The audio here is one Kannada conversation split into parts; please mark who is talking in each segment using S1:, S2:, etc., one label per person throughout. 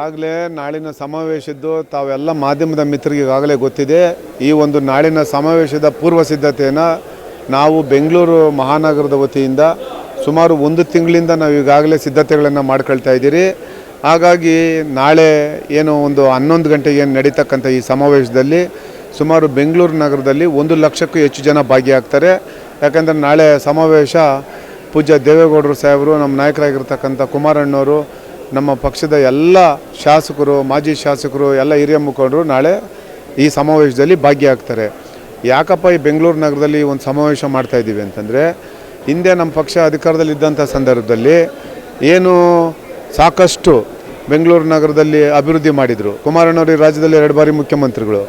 S1: ಈಗಾಗಲೇ ನಾಳಿನ ಸಮಾವೇಶದ್ದು ತಾವೆಲ್ಲ ಮಾಧ್ಯಮದ ಮಿತ್ರರಿಗೆ ಈಗಾಗಲೇ ಗೊತ್ತಿದೆ. ಈ ಒಂದು ನಾಳಿನ ಸಮಾವೇಶದ ಪೂರ್ವ ಸಿದ್ಧತೆಯನ್ನು ನಾವು ಬೆಂಗಳೂರು ಮಹಾನಗರದ ವತಿಯಿಂದ ಸುಮಾರು 1 ತಿಂಗಳಿಂದ ನಾವು ಈಗಾಗಲೇ ಸಿದ್ಧತೆಗಳನ್ನು ಮಾಡ್ಕೊಳ್ತಾ ಇದ್ದೀರಿ. ಹಾಗಾಗಿ ನಾಳೆ ಏನು ಒಂದು 11 ಗಂಟೆಗೆ ನಡೀತಕ್ಕಂಥ ಈ ಸಮಾವೇಶದಲ್ಲಿ ಸುಮಾರು ಬೆಂಗಳೂರು ನಗರದಲ್ಲಿ 1 ಲಕ್ಷಕ್ಕೂ ಹೆಚ್ಚು ಜನ ಭಾಗಿಯಾಗ್ತಾರೆ. ಯಾಕಂದರೆ ನಾಳೆ ಸಮಾವೇಶ ಪೂಜ್ಯ ದೇವೇಗೌಡರು ಸಾಹೇಬರು, ನಮ್ಮ ನಾಯಕರಾಗಿರ್ತಕ್ಕಂಥ ಕುಮಾರಣ್ಣವರು, ನಮ್ಮ ಪಕ್ಷದ ಎಲ್ಲ ಶಾಸಕರು, ಮಾಜಿ ಶಾಸಕರು, ಎಲ್ಲ ಹಿರಿಯ ಮುಖಂಡರು ನಾಳೆ ಈ ಸಮಾವೇಶದಲ್ಲಿ ಭಾಗಿಯಾಗ್ತಾರೆ. ಯಾಕಪ್ಪ ಈ ಬೆಂಗಳೂರು ನಗರದಲ್ಲಿ ಒಂದು ಸಮಾವೇಶ ಮಾಡ್ತಾಯಿದ್ದೀವಿ ಅಂತಂದರೆ, ಹಿಂದೆ ನಮ್ಮ ಪಕ್ಷ ಅಧಿಕಾರದಲ್ಲಿದ್ದಂಥ ಸಂದರ್ಭದಲ್ಲಿ ಏನು ಸಾಕಷ್ಟು ಬೆಂಗಳೂರು ನಗರದಲ್ಲಿ ಅಭಿವೃದ್ಧಿ ಮಾಡಿದರು. ಕುಮಾರಣ್ಣವರು ಈ ರಾಜ್ಯದಲ್ಲಿ 2 ಬಾರಿ ಮುಖ್ಯಮಂತ್ರಿಗಳು,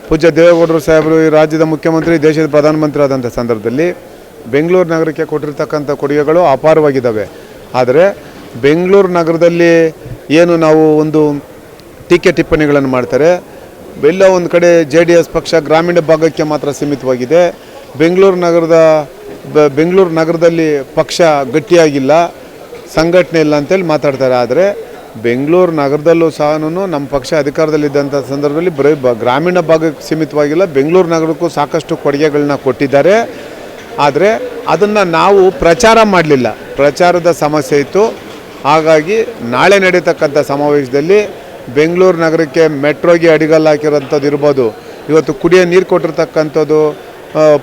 S1: ಪೂಜ್ಯ ದೇವೇಗೌಡರು ಸಾಹೇಬರು ಈ ರಾಜ್ಯದ ಮುಖ್ಯಮಂತ್ರಿ, ದೇಶದ ಪ್ರಧಾನಮಂತ್ರಿ ಆದಂಥ ಸಂದರ್ಭದಲ್ಲಿ ಬೆಂಗಳೂರು ನಗರಕ್ಕೆ ಕೊಟ್ಟಿರ್ತಕ್ಕಂಥ ಕೊಡುಗೆಗಳು ಅಪಾರವಾಗಿದ್ದಾವೆ. ಆದರೆ ಬೆಂಗಳೂರು ನಗರದಲ್ಲಿ ಏನು ನಾವು ಒಂದು ಟೀಕೆ ಟಿಪ್ಪಣಿಗಳನ್ನು ಮಾಡ್ತಾರೆ, ಎಲ್ಲ ಒಂದು ಕಡೆ JDS ಪಕ್ಷ ಗ್ರಾಮೀಣ ಭಾಗಕ್ಕೆ ಮಾತ್ರ ಸೀಮಿತವಾಗಿದೆ. ಬೆಂಗಳೂರು ನಗರದಲ್ಲಿ ಪಕ್ಷ ಗಟ್ಟಿಯಾಗಿಲ್ಲ, ಸಂಘಟನೆ ಇಲ್ಲ ಅಂತೇಳಿ ಮಾತಾಡ್ತಾರೆ. ಆದರೆ ಬೆಂಗಳೂರು ನಗರದಲ್ಲೂ ಸಹ ನಮ್ಮ ಪಕ್ಷ ಅಧಿಕಾರದಲ್ಲಿದ್ದಂಥ ಸಂದರ್ಭದಲ್ಲಿ ಬರೀ ಗ್ರಾಮೀಣ ಭಾಗಕ್ಕೆ ಸೀಮಿತವಾಗಿಲ್ಲ, ಬೆಂಗಳೂರು ನಗರಕ್ಕೂ ಸಾಕಷ್ಟು ಕೊಡುಗೆಗಳನ್ನ ಕೊಟ್ಟಿದ್ದಾರೆ. ಆದರೆ ಅದನ್ನು ನಾವು ಪ್ರಚಾರ ಮಾಡಲಿಲ್ಲ, ಪ್ರಚಾರದ ಸಮಸ್ಯೆ ಇತ್ತು. ಹಾಗಾಗಿ ನಾಳೆ ನಡೀತಕ್ಕಂಥ ಸಮಾವೇಶದಲ್ಲಿ ಬೆಂಗಳೂರು ನಗರಕ್ಕೆ ಮೆಟ್ರೋಗೆ ಅಡಿಗಲ್ಲು ಹಾಕಿರೋಂಥದ್ದು ಇರ್ಬೋದು, ಇವತ್ತು ಕುಡಿಯೋ ನೀರು ಕೊಟ್ಟಿರ್ತಕ್ಕಂಥದ್ದು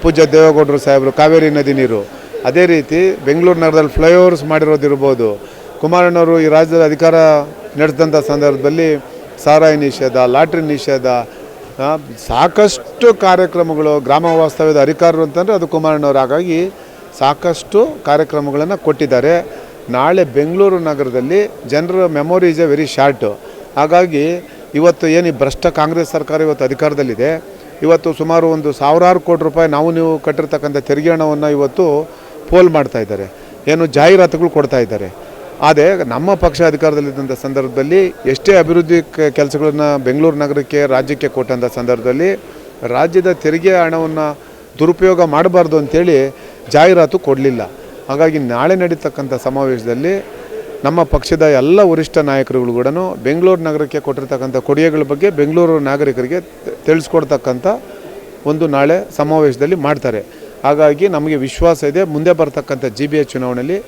S1: ಪೂಜ್ಯ ದೇವೇಗೌಡರು ಸಾಹೇಬರು, ಕಾವೇರಿ ನದಿ ನೀರು. ಅದೇ ರೀತಿ ಬೆಂಗಳೂರು ನಗರದಲ್ಲಿ ಫ್ಲೈಓವರ್ಸ್ ಮಾಡಿರೋದಿರ್ಬೋದು. ಕುಮಾರಣ್ಣವರು ಈ ರಾಜ್ಯದ ಅಧಿಕಾರ ನಡೆಸಿದಂಥ ಸಂದರ್ಭದಲ್ಲಿ ಸಾರಾಯಿ ನಿಷೇಧ, ಲಾಟ್ರಿ ನಿಷೇಧ, ಸಾಕಷ್ಟು ಕಾರ್ಯಕ್ರಮಗಳು, ಗ್ರಾಮ ವಾಸ್ತವ್ಯದ ಅಧಿಕಾರರು ಅಂತಂದರೆ ಅದು ಕುಮಾರಣ್ಣವರು. ಹಾಗಾಗಿ ಸಾಕಷ್ಟು ಕಾರ್ಯಕ್ರಮಗಳನ್ನು ಕೊಟ್ಟಿದ್ದಾರೆ. ನಾಳೆ ಬೆಂಗಳೂರು ನಗರದಲ್ಲಿ ಜನರ memory is A very short. ಹಾಗಾಗಿ ಇವತ್ತು ಏನು ಈ ಭ್ರಷ್ಟ ಕಾಂಗ್ರೆಸ್ ಸರ್ಕಾರ ಇವತ್ತು ಅಧಿಕಾರದಲ್ಲಿದೆ, ಇವತ್ತು ಸುಮಾರು ಒಂದು ಸಾವಿರಾರು ಕೋಟಿ ರೂಪಾಯಿ ನಾವು ನೀವು ಕಟ್ಟಿರ್ತಕ್ಕಂಥ ತೆರಿಗೆ ಹಣವನ್ನು ಇವತ್ತು ಪೋಲ್ ಮಾಡ್ತಾ ಇದ್ದಾರೆ, ಏನು ಜಾಹೀರಾತುಗಳು ಕೊಡ್ತಾ ಇದ್ದಾರೆ. ಆದರೆ ನಮ್ಮ ಪಕ್ಷ ಅಧಿಕಾರದಲ್ಲಿದ್ದಂಥ ಸಂದರ್ಭದಲ್ಲಿ ಎಷ್ಟೇ ಅಭಿವೃದ್ಧಿ ಕೆಲಸಗಳನ್ನು ಬೆಂಗಳೂರು ನಗರಕ್ಕೆ, ರಾಜ್ಯಕ್ಕೆ ಕೊಟ್ಟಂಥ ಸಂದರ್ಭದಲ್ಲಿ ರಾಜ್ಯದ ತೆರಿಗೆ ಹಣವನ್ನು ದುರುಪಯೋಗ ಮಾಡಬಾರ್ದು ಅಂಥೇಳಿ ಜಾಹೀರಾತು ಕೊಡಲಿಲ್ಲ. ಹಾಗಾಗಿ ನಾಳೆ ನಡೀತಕ್ಕಂಥ ಸಮಾವೇಶದಲ್ಲಿ ನಮ್ಮ ಪಕ್ಷದ ಎಲ್ಲ ವರಿಷ್ಠ ನಾಯಕರುಗಳು ಕೂಡ ಬೆಂಗಳೂರು ನಗರಕ್ಕೆ ಕೊಟ್ಟಿರ್ತಕ್ಕಂಥ ಕೊಡುಗೆಗಳ ಬಗ್ಗೆ ಬೆಂಗಳೂರು ನಾಗರಿಕರಿಗೆ ತಿಳಿಸ್ಕೊಡ್ತಕ್ಕಂಥ ಒಂದು ನಾಳೆ ಸಮಾವೇಶದಲ್ಲಿ ಮಾಡ್ತಾರೆ. ಹಾಗಾಗಿ ನಮಗೆ ವಿಶ್ವಾಸ ಇದೆ, ಮುಂದೆ ಬರ್ತಕ್ಕಂಥ GBA ಚುನಾವಣೆಯಲ್ಲಿ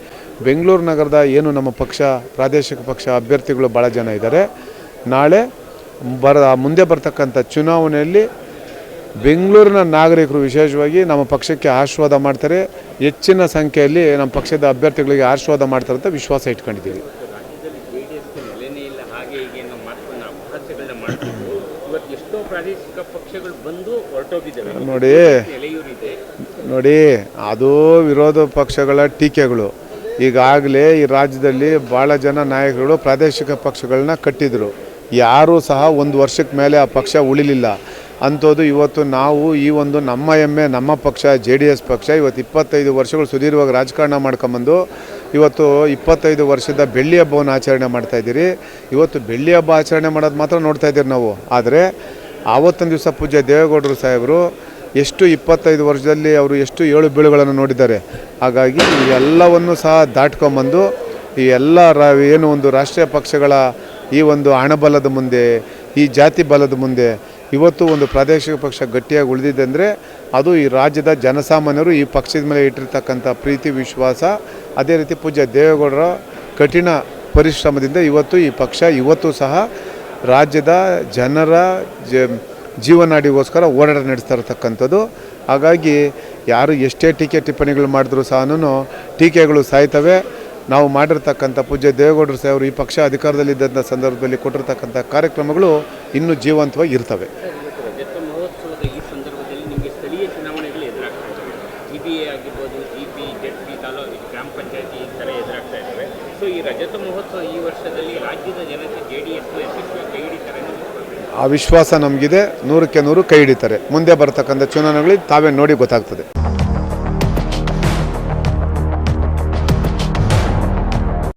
S1: ಬೆಂಗಳೂರು ನಗರದ ಏನು ನಮ್ಮ ಪಕ್ಷ ಪ್ರಾದೇಶಿಕ ಪಕ್ಷ ಅಭ್ಯರ್ಥಿಗಳು ಭಾಳ ಜನ ಇದ್ದಾರೆ. ನಾಳೆ ಮುಂದೆ ಬರ್ತಕ್ಕಂಥ ಚುನಾವಣೆಯಲ್ಲಿ ಬೆಂಗಳೂರಿನ ನಾಗರಿಕರು ವಿಶೇಷವಾಗಿ ನಮ್ಮ ಪಕ್ಷಕ್ಕೆ ಆಶೀರ್ವಾದ ಮಾಡ್ತಾರೆ. ಹೆಚ್ಚಿನ ಸಂಖ್ಯೆಯಲ್ಲಿ ನಮ್ಮ ಪಕ್ಷದ ಅಭ್ಯರ್ಥಿಗಳಿಗೆ ಆಶೀರ್ವಾದ ಮಾಡ್ತಾರೆ ಅಂತ ವಿಶ್ವಾಸ ಇಟ್ಕೊಂಡಿದ್ದೀವಿ. ನೋಡಿ ಅದು ವಿರೋಧ ಪಕ್ಷಗಳ ಟೀಕೆಗಳು. ಈಗಾಗಲೇ ಈ ರಾಜ್ಯದಲ್ಲಿ ಭಾಳ ಜನ ನಾಯಕರುಗಳು ಪ್ರಾದೇಶಿಕ ಪಕ್ಷಗಳನ್ನ ಕಟ್ಟಿದರು. ಯಾರೂ ಸಹ 1 ವರ್ಷಕ್ಕೆ ಮೇಲೆ ಆ ಪಕ್ಷ ಉಳಿಲಿಲ್ಲ. ಅಂಥದ್ದು ಇವತ್ತು ನಾವು ಈ ಒಂದು ನಮ್ಮ ಹೆಮ್ಮೆ ನಮ್ಮ ಪಕ್ಷ JDS ಪಕ್ಷ ಇವತ್ತು 25 ವರ್ಷಗಳು ಸುದೀರ್ಘವಾಗಿ ರಾಜಕಾರಣ ಮಾಡ್ಕೊಂಬಂದು ಇವತ್ತು 25 ವರ್ಷದ ಬೆಳ್ಳಿ ಹಬ್ಬವನ್ನು ಆಚರಣೆ ಮಾಡ್ತಾಯಿದ್ದೀರಿ. ಇವತ್ತು ಬೆಳ್ಳಿ ಹಬ್ಬ ಆಚರಣೆ ಮಾಡೋದು ಮಾತ್ರ ನೋಡ್ತಾ ಇದ್ದೀರಿ ನಾವು. ಆದರೆ ಆವತ್ತಿನ ದಿವಸ ಪೂಜ್ಯ ದೇವೇಗೌಡರು ಸಾಹೇಬರು ಎಷ್ಟು 25 ವರ್ಷದಲ್ಲಿ ಅವರು ಎಷ್ಟು ಏಳು ಬೀಳುಗಳನ್ನು ನೋಡಿದ್ದಾರೆ. ಹಾಗಾಗಿ ಇವೆಲ್ಲವನ್ನು ಸಹ ದಾಟ್ಕೊಂಬಂದು ಈ ಎಲ್ಲ ಏನು ಒಂದು ರಾಷ್ಟ್ರೀಯ ಪಕ್ಷಗಳ ಈ ಒಂದು ಹಣಬಲದ ಮುಂದೆ, ಈ ಜಾತಿ ಬಲದ ಮುಂದೆ ಇವತ್ತು ಒಂದು ಪ್ರಾದೇಶಿಕ ಪಕ್ಷ ಗಟ್ಟಿಯಾಗಿ ಉಳಿದಿದೆ ಅಂದರೆ ಅದು ಈ ರಾಜ್ಯದ ಜನಸಾಮಾನ್ಯರು ಈ ಪಕ್ಷದ ಮೇಲೆ ಇಟ್ಟಿರ್ತಕ್ಕಂಥ ಪ್ರೀತಿ, ವಿಶ್ವಾಸ. ಅದೇ ರೀತಿ ಪೂಜ್ಯ ದೇವೇಗೌಡರ ಕಠಿಣ ಪರಿಶ್ರಮದಿಂದ ಇವತ್ತು ಈ ಪಕ್ಷ ಇವತ್ತು ಸಹ ರಾಜ್ಯದ ಜನರ ಜೀವನಾಡಿಗೋಸ್ಕರ ಹೋರಾಟ ನಡೆಸ್ತಾ ಇರತಕ್ಕಂಥದ್ದು. ಹಾಗಾಗಿ ಯಾರು ಎಷ್ಟೇ ಟೀಕೆ ಟಿಪ್ಪಣಿಗಳು ಮಾಡಿದ್ರೂ ಸಹ ಟೀಕೆಗಳು ಸಾಯ್ತವೆ. ನಾವು ಮಾಡಿರ್ತಕ್ಕಂಥ ಪೂಜ್ಯ ದೇವೇಗೌಡರು ಸಾಹೇಬರು ಈ ಪಕ್ಷ ಅಧಿಕಾರದಲ್ಲಿದ್ದಂಥ ಸಂದರ್ಭದಲ್ಲಿ ಕೊಟ್ಟಿರ್ತಕ್ಕಂಥ ಕಾರ್ಯಕ್ರಮಗಳು ಇನ್ನೂ ಜೀವಂತವಾಗಿ ಇರ್ತವೆ. ಆ ವಿಶ್ವಾಸ ನಮಗಿದೆ, 100ಕ್ಕೆ 100 ಕೈ ಹಿಡಿತಾರೆ. ಮುಂದೆ ಬರ್ತಕ್ಕಂಥ ಚುನಾವಣೆಗಳಿಗೆ ತಾವೇ ನೋಡಿ ಗೊತ್ತಾಗ್ತದೆ.